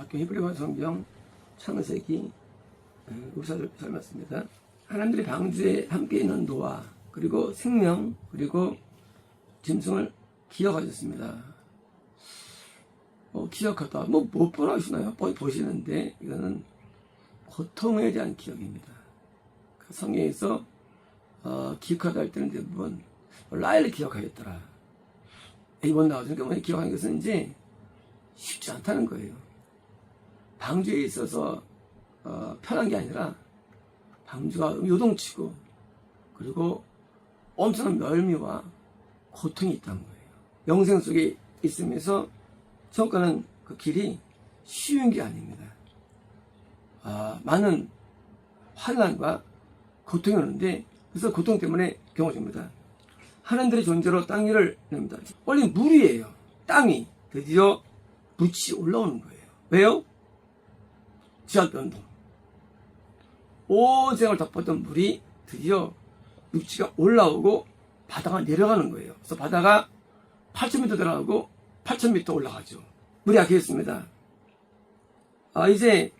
박경 히브리어 성경 창세기 6사절 설명했습니다. 하나님들이 방주에 함께 있는 노아 그리고 생명 그리고 짐승을 기억하셨습니다. 기억하다 못 보라 하시나요? 보시는데 이거는 고통에 대한 기억입니다. 성경에서 기억하다 할 때는 대부분 라헬을 기억하겠더라. 이번 나와주니까 뭐 기억하는 것은 이제 쉽지 않다는 거예요. 방주에 있어서 편한 게 아니라 방주가 요동치고 그리고 엄청난 멸미와 고통이 있다는 거예요. 영생 속에 있으면서 지옥 가는 그 길이 쉬운 게 아닙니다. 많은 환난과 고통이 오는데 그래서 고통 때문에 경험합니다. 하나님들의 존재로 땅 위를 냅니다. 원래 물이에요. 땅이 드디어 묻이 올라오는 거예요. 왜요? 지하변동. 온 세상을 덮었던 물이 드디어 육지가 올라오고 바다가 내려가는 거예요. 그래서 바다가 8,000m 들어가고 8,000m 올라가죠. 물이 약해졌습니다. 이제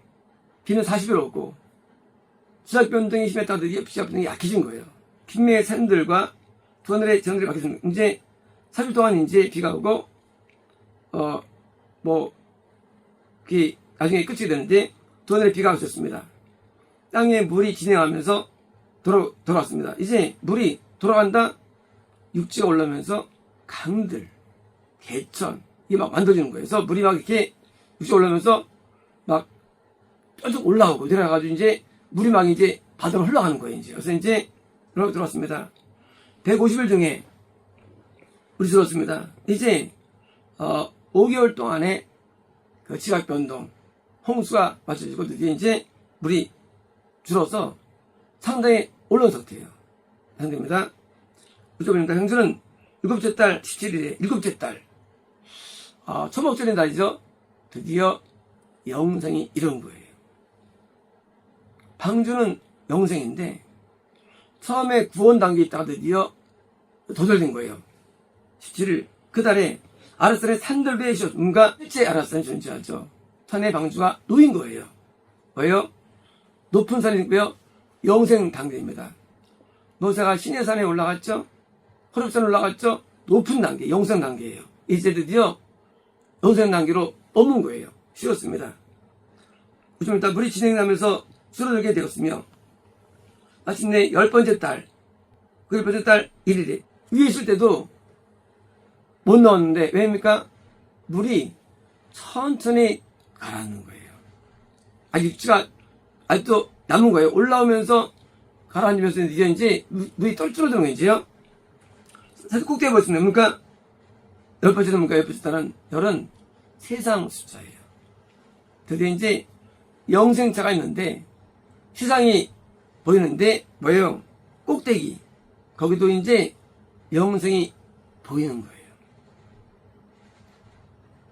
비는 40일 오고 지하변동이 심했다가 드디어 지하변동이 약해진 거예요. 빅매의 산들과 두 하늘의 정들이 바뀌었습니다. 이제 40일 동안 이제 비가 오고 그게 나중에 끝이 되는데 두 하늘의 비가 그쳤습니다. 땅에 물이 진행하면서 돌아왔습니다. 이제 물이 돌아간다. 육지가 올라오면서 강들, 개천 이게 막 만들어지는 거예요. 그래서 물이 막 이렇게 육지가 올라오면서 막 뾰족 올라오고 내려가가지고 이제 물이 막 이제 바다로 흘러가는 거예요. 이제 그래서 이제 들어왔습니다. 150일 중에 물이 들어왔습니다. 이제 5개월 동안에 그 지각 변동, 홍수가 맞춰지고 드디어 이제 물이 줄어서 상당히 올라온 상태예요. 상태입니다. 그렇습니다. 형주는 7째 달 17일에 7째 달 초목절인 날이죠. 드디어 영생이 이룬 거예요. 방주는 영생인데 처음에 구원 단계에 있다가 드디어 도달된 거예요. 17일 그 달에 아라산의 산들배에 뭔가 실제 아라산이 존재하죠. 산의 방주가 놓인 거예요. 왜요? 높은 산이 있고요. 영생 단계입니다. 모세가 시내산에 올라갔죠. 호렙산에 올라갔죠. 높은 단계, 영생 단계예요. 이제 드디어 영생 단계로 넘은 거예요. 쉬었습니다. 좀 이따 물이 진행하면서 줄어들게 되었으며 마침내 10번째 달, 그 10번째 달 1일에 위에 있을 때도 못 나왔는데 왜입니까? 물이 천천히 가라앉는 거예요. 육지가 아직도 남은 거예요. 올라오면서 가라앉으면서 이제 물이 떨어지는 거예요. 이제요. 사실 꼭대기에 보였습니다. 뭡니까? 10번째 뭡니까? 10번째 달은 열은 세상 숫자예요. 드디어 이제 영생차가 있는데 세상이 보이는데 뭐예요? 꼭대기. 거기도 이제 영생이 보이는 거예요.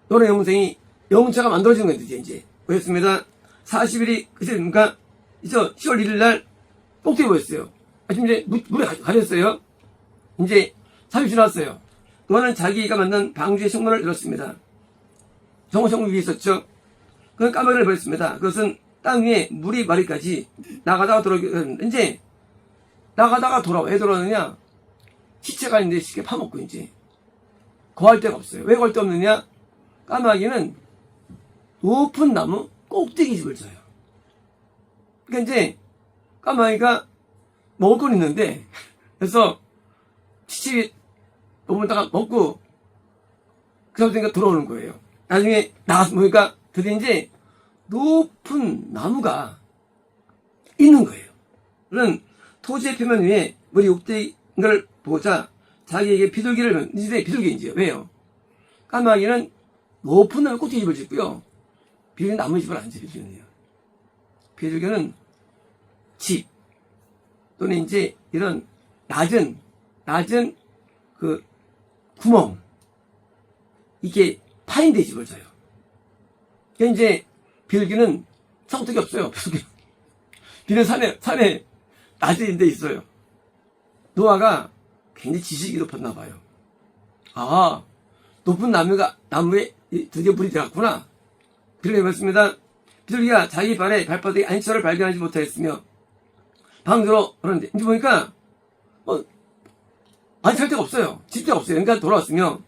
노래 영생이 영차가 만들어지는 거예요. 이제 보였습니다. 40일이 그때 뭡니까? 이제 10월 1일 날 꼭대기 보였어요. 지금 이제 물에 가렸어요. 이제 30일 지났어요. 노아는 자기가 만든 방주의 성문을 열었습니다. 성문 위에 있었죠. 그건 까마귀를 버렸습니다. 그것은 땅 위에 물이 마르기까지 나가다가 돌아오게 이제 나가다가 돌아와. 왜 돌아오느냐? 시체가 있는데 쉽게 파먹고 이제 거할 데가 없어요. 왜 거할 데 없느냐? 까마귀는 높은 나무 꼭대기 집을 져요. 그러니까 이제 까마귀가 먹을 건 있는데 그래서 시체 머물다가 먹고 그 다음에 돌아오는 거예요. 나중에 나가서 보니까 드디어 이제 높은 나무가 있는 거예요. 그는 토지의 표면 위에 물이 욕대인 걸 보자 자기에게 비둘기를 이제 비둘기인지요. 왜요? 까마귀는 높은 나무 꼭대기 집을 짓고요. 비둘기는 나무 집을 안 지어요. 비둘기는 집 또는 이제 이런 낮은 그 구멍 이게 파인 데 집을 져요. 그러니까 이제 비둘기는 성격이 없어요. 비는 산에 낮은 데 있어요. 노아가 굉장히 지식이 높았나 봐요. 높은 나무에 드디어 물이 들어갔구나. 비둘기가 말했습니다. 비둘기가 자기 발에 발바닥에 안치처를 발견하지 못하였으며 방주로 그러는데 이제 보니까 안치할 데가 없어요. 집대가 없어요. 그러니까 돌아왔으며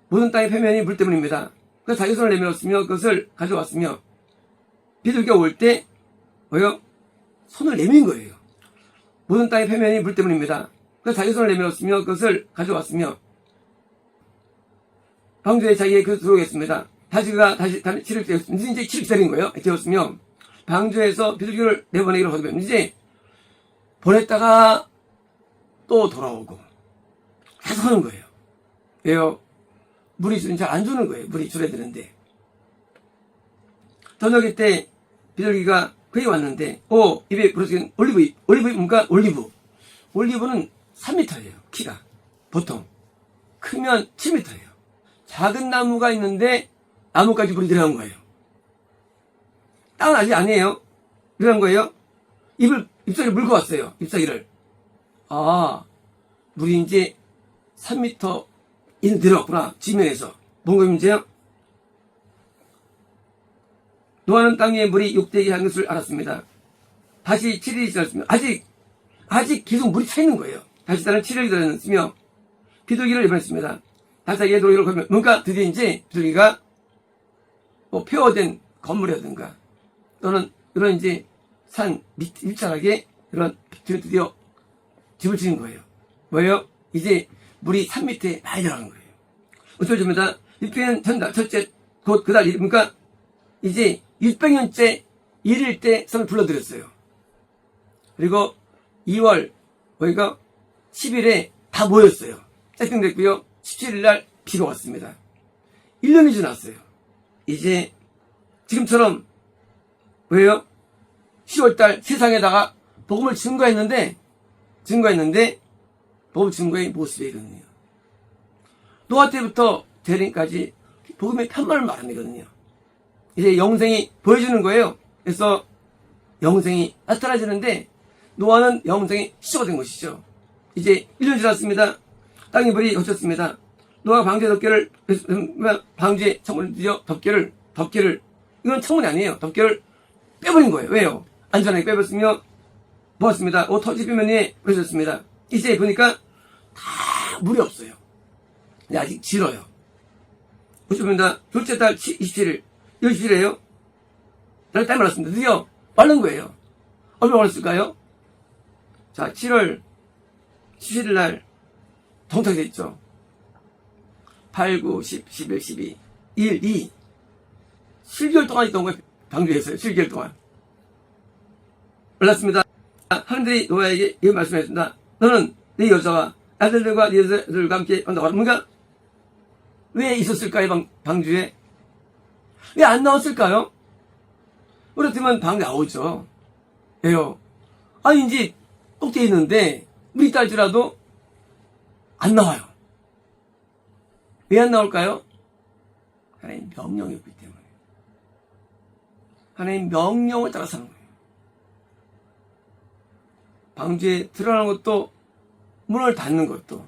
모든 땅의 표면이 물 때문입니다. 그래서 자기 손을 내밀었으며 그것을 가져왔으며 비둘기가 올 때 뭐요? 손을 내민 거예요. 모든 땅의 표면이 물 때문입니다. 그래서 자기 손을 내밀었으며 그것을 가져왔으며 방주에 자기의 그 들어오겠습니다. 다시 그가 다시 치를 때였으며 이제 치를 기다린 거예요. 되었으며 방주에서 비둘기를 내보내기로 거듭했 이제 보냈다가 또 돌아오고 계속 하는 거예요. 왜요? 물이 잘 안 주는 거예요. 물이 줄어야 되는데. 저녁에 때 비둘기가 거기 왔는데 입에 부러진 올리브잎 뭔가 올리브는 3m예요. 키가 보통 크면 7m예요. 작은 나무가 있는데 나무까지 물이 들어간 거예요. 땅은 아직 아니에요. 들어간 거예요. 잎사귀를 물고 왔어요. 잎사귀를. 물이 이제 3m 이는 들어왔구나. 지면에서. 뭔가 문제야? 노아는 땅에 물이 욕되게 한 것을 알았습니다. 다시 7일이 지났으며 아직 계속 물이 차 있는 거예요. 다시 다른 7일이 지났으며 비둘기를 내보냈습니다. 다시 자기의 노래를 걸면 뭔가 드디어 이제 비둘기가 폐허된 건물이라든가 또는 이런 이제 산 밑자락에 이런 드디어 집을 지은 거예요. 뭐예요? 이제 물이 산 밑에 많이 들어가는 거예요. 어쩌줍니다. 600년 전달 첫째 곧 그달 그러니까 이제 600년째 일일 때 성을 불러드렸어요. 그리고 2월 그러니까 10일에 다 모였어요. 세팅됐고요. 17일날 비가 왔습니다. 1년이 지났어요. 이제 지금처럼 왜요? 10월달 세상에다가 복음을 증거했는데 복음 증거의 모습이 이거든요. 노아 때부터 대림까지 복음의 편만을 말합니거든요. 이제 영생이 보여주는 거예요. 그래서 영생이 나타나지는데 노아는 영생이 시초가 된 것이죠. 이제 1년 지났습니다. 땅이 물이 걷혔습니다. 노아가 방주에 창문을 들여 덮개를 이건 창문이 아니에요. 덮개를 빼버린 거예요. 왜요? 안전하게 빼버렸으며 모았습니다. 터지 표면에 뿌려졌습니다. 이제 보니까 다 물이 없어요. 근데 아직 질어요. 보십니다. 둘째 달 27일 27일이에요. 날 땀이 말랐습니다. 드디어 마른 거예요. 얼마나 말랐을까요? 자, 7월 17일 날 동탁이 됐죠. 8, 9, 10, 11, 12, 1, 2 7개월 동안 있던 거예요. 방주에서요. 7개월 동안. 몰랐습니다. 하나님들이 노아에게 이런 말씀하셨습니다. 너는 네 여자와 아들들과 네 여자들과 함께 한다고 뭔가 왜 있었을까요? 방주에? 왜 안 나왔을까요? 그렇다면 방 나오죠. 왜요? 이제 꼭대에 있는데 물이 딸지라도 안 나와요. 왜 안 나올까요? 하나님 명령이 없기 때문에. 하나님 명령을 따라 사는 거예요. 방주에 들어가는 것도 문을 닫는 것도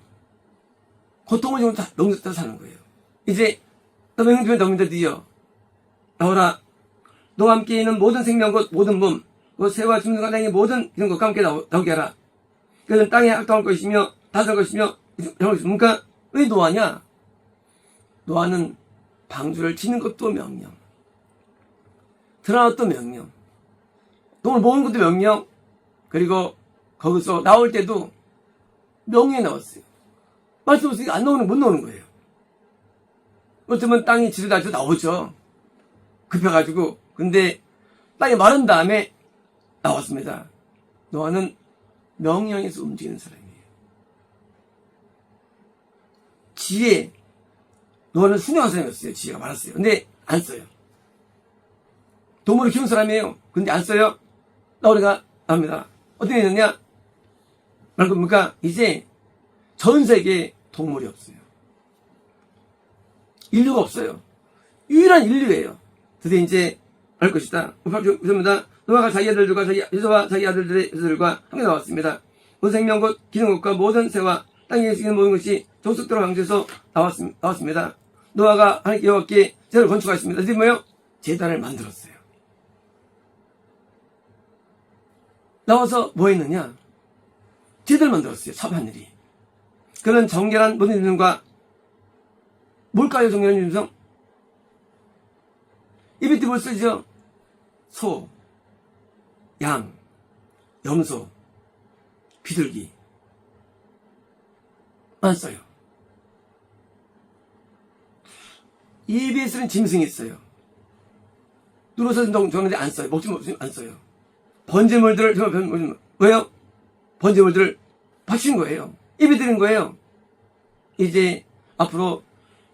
고통을 좀 명령 따라 사는 거예요. 이제 너 명령되면 너입니다. 드디어 나오라. 너와 함께 있는 모든 생명 곧 모든 몸 곧 새와 짐승과 땅의 모든 이런 것과 함께 나오게 하라. 그들은 땅에 학당할 것이며 다스릴 것이며 그러니까 왜 노아냐? 노아는 방주를 짓는 것도 명령, 들어가는 것도 명령, 돈을 모으는 것도 명령, 그리고 거기서 나올 때도 명령이 나왔어요. 말씀 없으니까 못 나오는 거예요. 어쩌면 땅이 지르다도 나오죠. 급해가지고. 근데 땅이 마른 다음에 나왔습니다. 노아는 명령에서 움직이는 사람이에요. 지혜, 노아는 순종한 사람이었어요. 지혜가 많았어요. 근데 안 써요. 동물을 키운 사람이에요. 근데 안 써요. 우리가 합니다. 어떻게 됐느냐? 그러니까 이제 전 세계에 동물이 없어요. 인류가 없어요. 유일한 인류예요. 드디어 이제 알 것이다. 그렇습니다. 노아가 자기 아들들과 자기 아들들의 여자들과 함께 나왔습니다. 모든 생명 곧 기는 것과 모든 새와 땅에 있는 모든 것이 종속대로 방주에서 나왔습니다. 노아가 하나님께 여호와께 제사를 건축하였습니다. 이게 뭐예요? 제단을 만들었어요. 나와서 뭐 했느냐? 제단을 만들었어요. 하늘이. 그런 정결한 모든 짐승과 뭘까요? 정결한 짐승? 이벤트 뭘 쓰죠? 소, 양, 염소, 비둘기 안 써요. 예배에 쓰는 짐승이 있어요. 누워서 정하는데 안 써요. 먹지 안 써요. 번제물들을 정말 왜요? 번제물들을 바친 거예요. 예배 드린 거예요. 이제 앞으로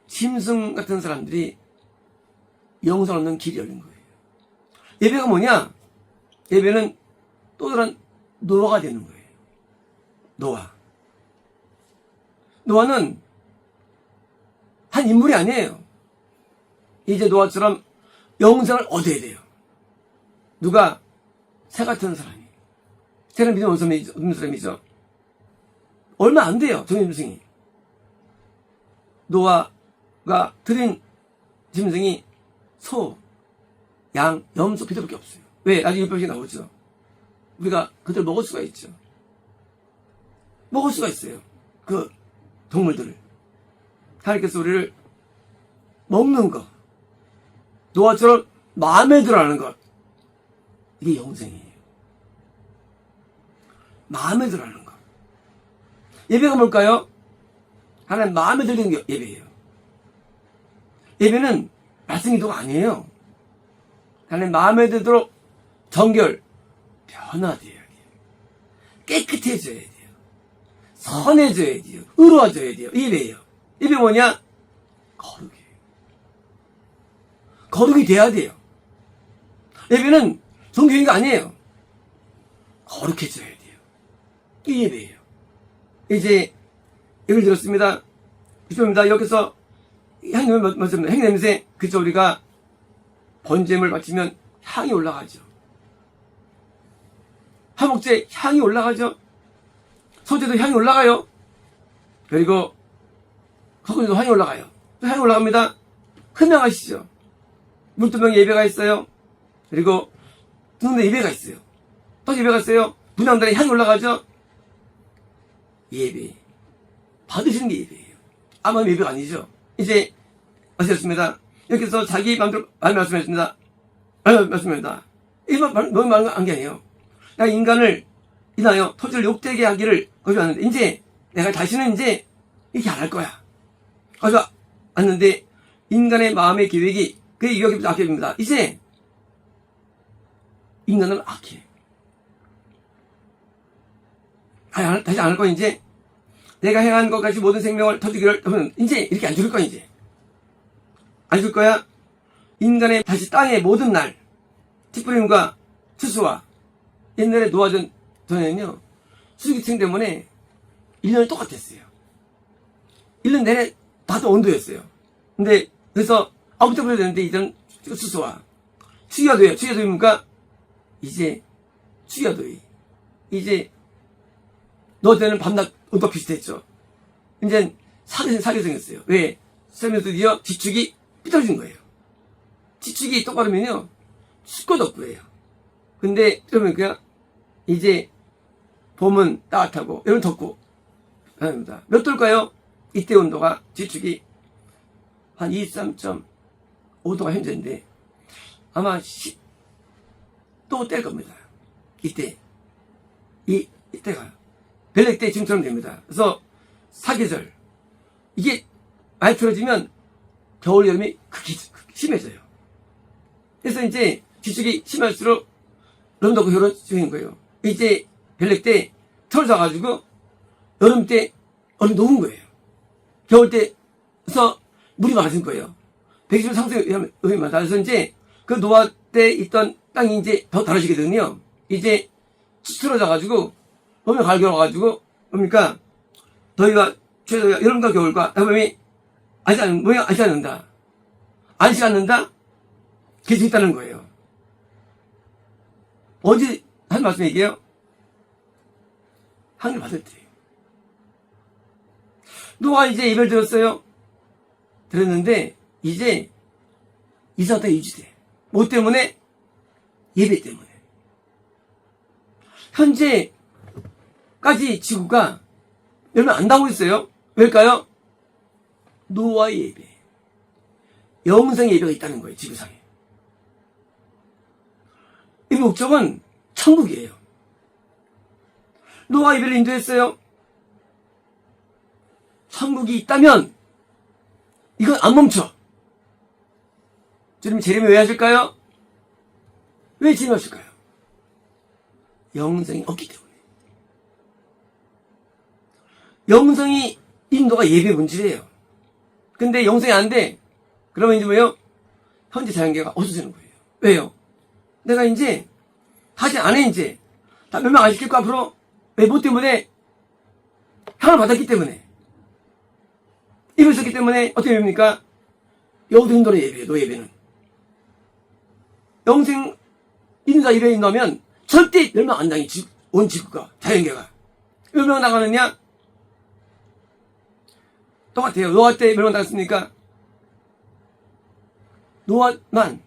짐승 같은 사람들이 영생 없는 길이 열린 거예요. 예배가 뭐냐? 예배는 또 다른 노아가 되는 거예요. 노아는 한 인물이 아니에요. 이제 노아처럼 영생을 얻어야 돼요. 누가? 새 같은 사람이. 새는 믿음 없는 사람이죠. 얼마 안 돼요. 정임승이. 노아가 드린 짐승이 소, 양, 염소, 비둘기밖에 없어요. 왜? 나중에 율법이 나오죠. 우리가 그들 먹을 수가 있죠. 먹을 수가 있어요. 그 동물들을. 하나님께서 우리를 먹는 것, 노아처럼 마음에 들어하는 것, 이게 영생이에요. 마음에 들어하는 것. 예배가 뭘까요? 하나님 마음에 들리는 게 예배예요. 예배는 말씀 기도가 아니에요. 하나님 마음에 들도록 정결, 변화되어야 돼요. 깨끗해져야 돼요. 선해져야 돼요. 의로워져야 돼요. 예배예요. 예배 뭐냐? 거룩이에요. 거룩이 돼야 돼요. 예배는 종교인가 아니에요. 거룩해져야 돼요. 이게 예배예요. 이제 예를 들었습니다. 그렇습니다. 여기서 향 냄새, 그죠? 우리가 번제물 바치면 향이 올라가죠. 화목제 향이 올라가죠. 소제도 향이 올라가요. 그리고 거기도 향이 올라가요. 또 향이 올라갑니다. 흔명하시죠. 물두멍에 예배가 있어요. 그리고 등대 예배가 있어요. 또 예배가 있어요. 분향단에 향이 올라가죠. 예배. 받으시는 게 예배예요. 아무 예배가 아니죠. 이제 말씀했습니다. 여기서 자기 마음대로 말씀했습니다. 말씀입니다. 이거 너무 말한 게 아니에요. 나 인간을 인하여 토지를 욕되게 하기를 거주하는데 이제 내가 다시는 이제 이렇게 안 할 거야. 그래서 왔는데 인간의 마음의 계획이 그게 유혹입니다. 악입니다. 이제 인간은 악해. 다시 안 할 거야. 이제 내가 행한 것 같이 모든 생명을 터지기를 하면 이제 이렇게 안 죽을 거야. 이제 안 죽을 거야. 인간의 다시 땅의 모든 날 티프림과 추수와 옛날에 노아전 전에는요 수기층 때문에 1년이 똑같았어요. 1년 내내 다도 온도였어요. 근데 그래서 아무 때보다 되는데 이제는 추수와 추기가도예요. 추기가도입니까? 이제 추기가도이 이제 너 때는 밤낮 온도 비슷했죠. 이제 사계 생겼어요. 왜? 수면에서 드디어 지축이 삐뚤어진 거예요. 지축이 똑바르면요 춥고도 없고예요. 근데 그러면 그냥 이제 봄은 따뜻하고 여름은 덥고 합니다. 몇 도일까요? 이때 온도가 지축이 한 23.5도가 현재인데 아마 10도 뗄 겁니다. 이때가 벨렉 때 지금처럼 됩니다. 그래서 사계절 이게 많이 틀어지면 겨울 여름이 극히 심해져요. 그래서 이제 지축이 심할수록 너무 덥고 겨울은 중인 거예요. 이제 벨렉 때 틀어져가지고 여름 때 얼음이 녹은 거예요. 겨울 때서 물이 많아진 거예요. 120도 상승에 의하면 많다. 그래서 이제 그 노아 때 있던 땅이 이제 더 달아지거든요. 이제 틀어져가지고 봄에 가을 겨울 와가지고 뭡니까 더위가 최저가 여름과 겨울과 봄이 안지 않는다. 안지 않는다? 계속 있다는 거예요. 어제 한 말씀 얘기해요. 하늘 받을 때. 노아가 이제 예배를 드렸어요. 드렸는데, 이제, 이 상태가 유지돼. 뭐 때문에? 예배 때문에. 현재까지 지구가 멸망 안 당하고 있어요. 왜일까요? 노아의 예배. 영생의 예배가 있다는 거예요, 지구상에. 이 목적은 천국이에요. 노아 예배를 인도했어요. 천국이 있다면 이건 안 멈춰. 주님 재림을 왜 하실까요? 왜 재림하실까요? 영생이 없기 때문에. 영생이 인도가 예배 본질이에요. 근데 영생이 안 돼. 그러면 이제 뭐예요? 현재 자연계가 없어지는 거예요. 왜요? 내가 이제 다시 안 해, 이제. 다 멸망 안 시킬 거 앞으로. 왜? 뭐 때문에? 향을 받았기 때문에. 입을 썼기 때문에 어떻게 됩니까? 여우도 인도의 예배예요, 노 예배는. 영생 인도가 예배에 인도하면 절대 멸망 안 당해, 온 지구가, 자연계가. 멸망 당하느냐? 똑같아요. 노아 때 멸망 당했습니까? 노아만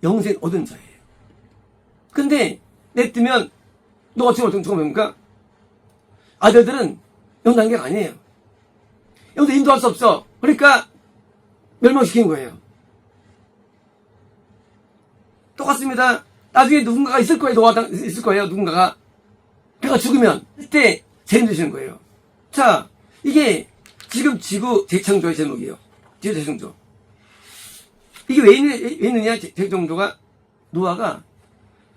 영생 얻은 자예요. 근데 냅두면 노아 지금 어떤 뭡니까? 아들들은 영단계가 아니에요. 여기서 인도할 수 없어. 그러니까 멸망시킨 거예요. 똑같습니다. 나중에 누군가가 있을 거예요. 노아가 있을 거예요. 누군가가. 그가 죽으면 그때 재림되시는 거예요. 자, 이게 지금 지구 재창조의 제목이에요. 지구 재창조. 이게 왜 있느냐? 재창조가 노아가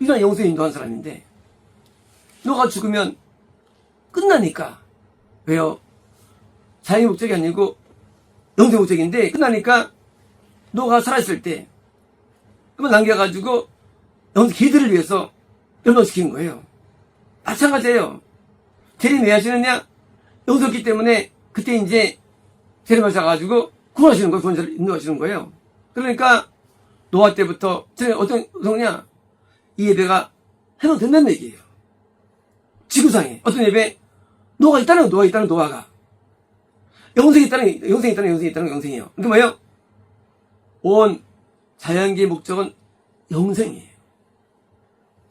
이런 영생 인도한 사람인데 노아가 죽으면 끝나니까. 왜요? 자연의 목적이 아니고 영생 목적인데 끝나니까 노아가 살아있을 때 그러면 남겨가지고 영생 기들을 위해서 멸망시키는 거예요. 마찬가지예요. 재림 왜 하시느냐? 영생했기 때문에 그때 이제 재림하셔가지고 구원하시는 거예요. 구원자를 인도하시는 거예요. 그러니까 노아 때부터 어떤 성이냐? 이 예배가 해방된다는 얘기예요. 지구상에 어떤 예배? 노아가 있다는 노아가 영생이 있다는 영생이에요. 그러니까 뭐예요? 온 자연계의 목적은 영생이에요.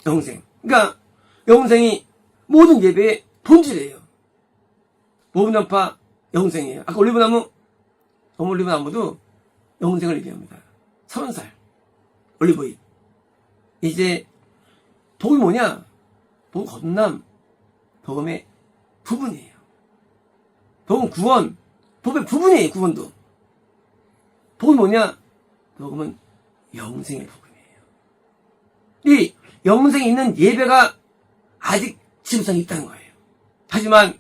영생. 그러니까 영생이 모든 예배의 본질이에요. 모분연파 영생이에요. 아까 올리브나무, 올리브나무도 영생을 얘기합니다. 30살 올리브잎. 이제 복이 뭐냐? 복은 거듭남, 복음의 부분이에요. 복은 구원, 복의 부분이에요. 구원도. 복은 뭐냐? 복음은 영생의 복음이에요. 이 영생이 있는 예배가 아직 지구상에 있다는 거예요. 하지만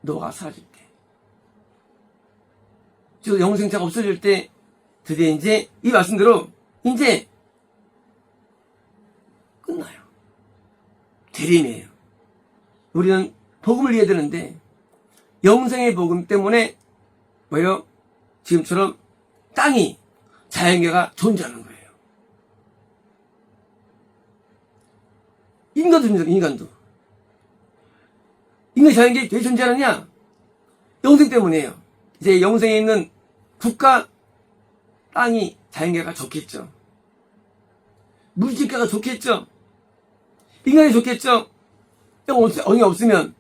노아가 사라질 때, 즉 영생자가 없어질 때 드디어 이제 이 말씀대로 이제 끝나요. 재림이에요. 우리는 복음을 이해해야 되는데 영생의 복음 때문에 뭐예요? 지금처럼 땅이 자연계가 존재하는 거예요. 인간도 존재하는 인간도. 인간 자연계가 왜 존재하느냐? 영생 때문이에요. 이제 영생에 있는 국가, 땅이 자연계가 좋겠죠. 물질계가 좋겠죠. 인간이 좋겠죠. 영이 없으면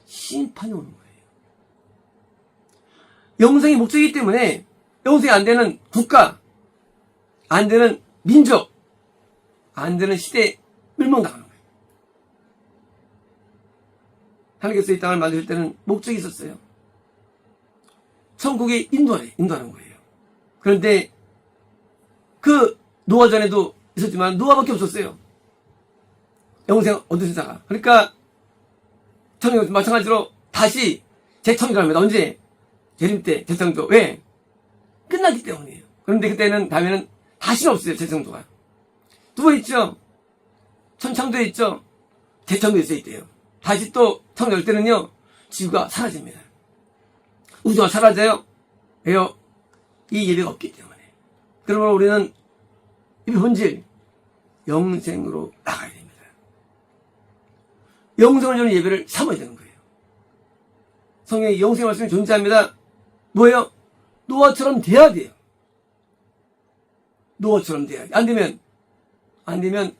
심판이 오는 거예요. 영생이 목적이기 때문에 영생이 안 되는 국가, 안 되는 민족, 안 되는 시대에 멸망당하는 거예요. 하나님께서 이 땅을 만드실 때는 목적이 있었어요. 천국에 인도하는 거예요. 그런데 그 노아 전에도 있었지만 노아밖에 없었어요. 영생 얻으신 자가. 그러니까 천국 마찬가지로 다시 재청조를 합니다. 언제? 재림 때 재청조. 왜? 끝났기 때문이에요. 그런데 그때는 다음에는 다시는 없어요. 재청조가. 두 번 있죠. 천창조에 있죠. 재청조에 있대요. 다시 또 청조할 때는요. 지구가 사라집니다. 우주가 사라져요. 왜요? 이 예배가 없기 때문에. 그러므로 우리는 이 본질 영생으로 나가야 됩니다. 영생을 주는 예배를 삼아야 되는 거예요. 성경에 영생의 말씀이 존재합니다. 뭐예요? 노아처럼 돼야 돼요. 노아처럼 돼야지. 안 되면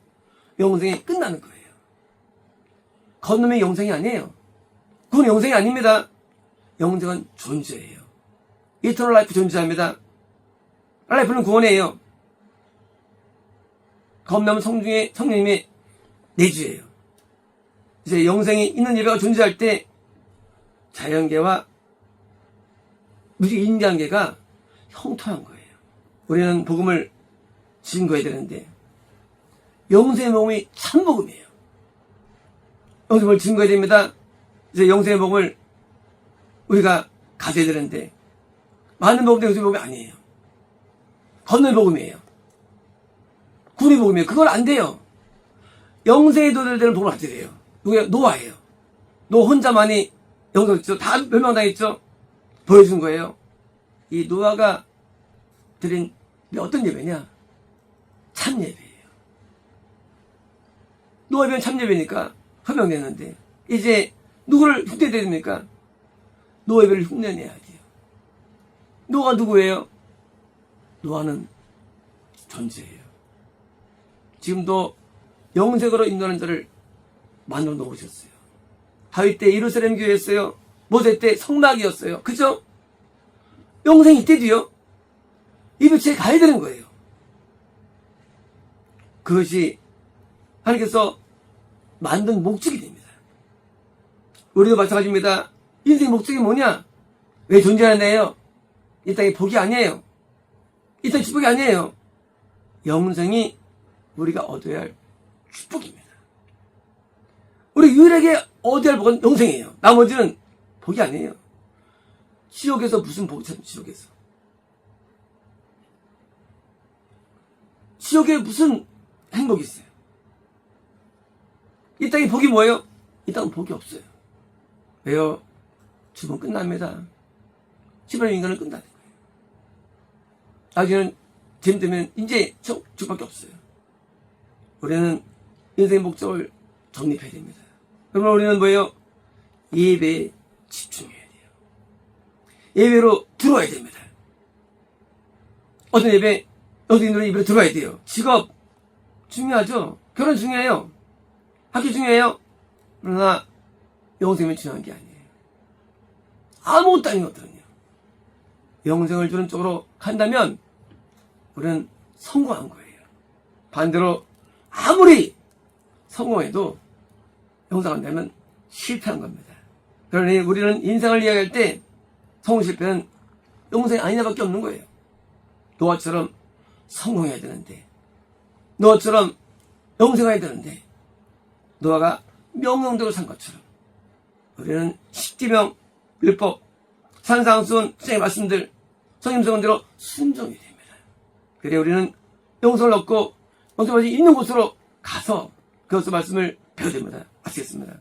영생이 끝나는 거예요. 건너면 영생이 아니에요. 그건 영생이 아닙니다. 영생은 존재예요. 이터널 라이프 존재합니다. 라이프는 구원이에요. 겁나면 성령님의 내주예요. 이제 영생이 있는 예배가 존재할 때 자연계와 무지 인간계가 형통한 거예요. 우리는 복음을 증거해야 되는데 영생의 복음이 참 복음이에요. 영생의 복음을 증거해야 됩니다. 이제 영생의 복음을 우리가 가져야 되는데 많은 복음도 영생의 복음이 아니에요. 건너의 복음이에요. 구원의 복음이에요. 그건 안 돼요. 영생에 도달되는 복음을 가져야 돼요. 누구예요? 노아예요. 노아 혼자만이 영생했죠. 다 멸망당했죠. 보여준 거예요. 이 노아가 드린 어떤 예배냐? 참 예배예요. 노아 예배는 참 예배니까 허명됐는데 이제 누구를 흉내내야 됩니까? 노아 예배를 흉내내야 돼요. 노아가 누구예요? 노아는 존재예요. 지금도 영생으로 인도하는 자를 만들어 놓으셨어요. 다윗 때 예루살렘 교회였어요. 모세 때 성막이었어요. 그죠? 영생이 이때도요. 이 빛에 가야 되는 거예요. 그것이 하나님께서 만든 목적이 됩니다. 우리도 마찬가지입니다. 인생의 목적이 뭐냐? 왜 존재하느냐요? 이 땅의 복이 아니에요. 이 땅의 축복이 아니에요. 영생이 우리가 얻어야 할 축복입니다. 우리 유일하게 얻어야 할 복은 영생이에요. 나머지는 복이 아니에요. 지옥에서 무슨 복이 찾는 지옥에서. 지옥에 무슨 행복이 있어요? 이 땅의 복이 뭐예요? 이 땅은 복이 없어요. 왜요? 죽으면 끝납니다. 집안의 인간은 끝나는 거예요. 나중에는 재미되면 이제 죽밖에 없어요. 우리는 인생의 목적을 정립해야 됩니다. 그러면 우리는 뭐예요? 예배에 집중해야 돼요. 예배로 들어와야 됩니다. 어떤 예배, 어떤 인도는 예배로 들어와야 돼요. 직업 중요하죠. 결혼 중요해요. 학교 중요해요. 그러나 영생이 중요한 게 아니에요. 아무것도 아닌 것들은요. 영생을 주는 쪽으로 간다면 우리는 성공한 거예요. 반대로 아무리 성공해도 영생한다면 실패한 겁니다. 그러니 우리는 인생을 이야기할 때 성공 실패는 영생이 아니나밖에 없는 거예요. 노아처럼 성공해야 되는데, 노아처럼 영생해야 되는데, 노아가 명령대로 산 것처럼 우리는 십계명, 율법, 산상수훈, 주장의 말씀들, 성님 성원대로 순종해야 됩니다. 그래 우리는 영생을 얻고 영생을 있는 곳으로 가서 그것의 말씀을 배워야 됩니다. 아시겠습니다.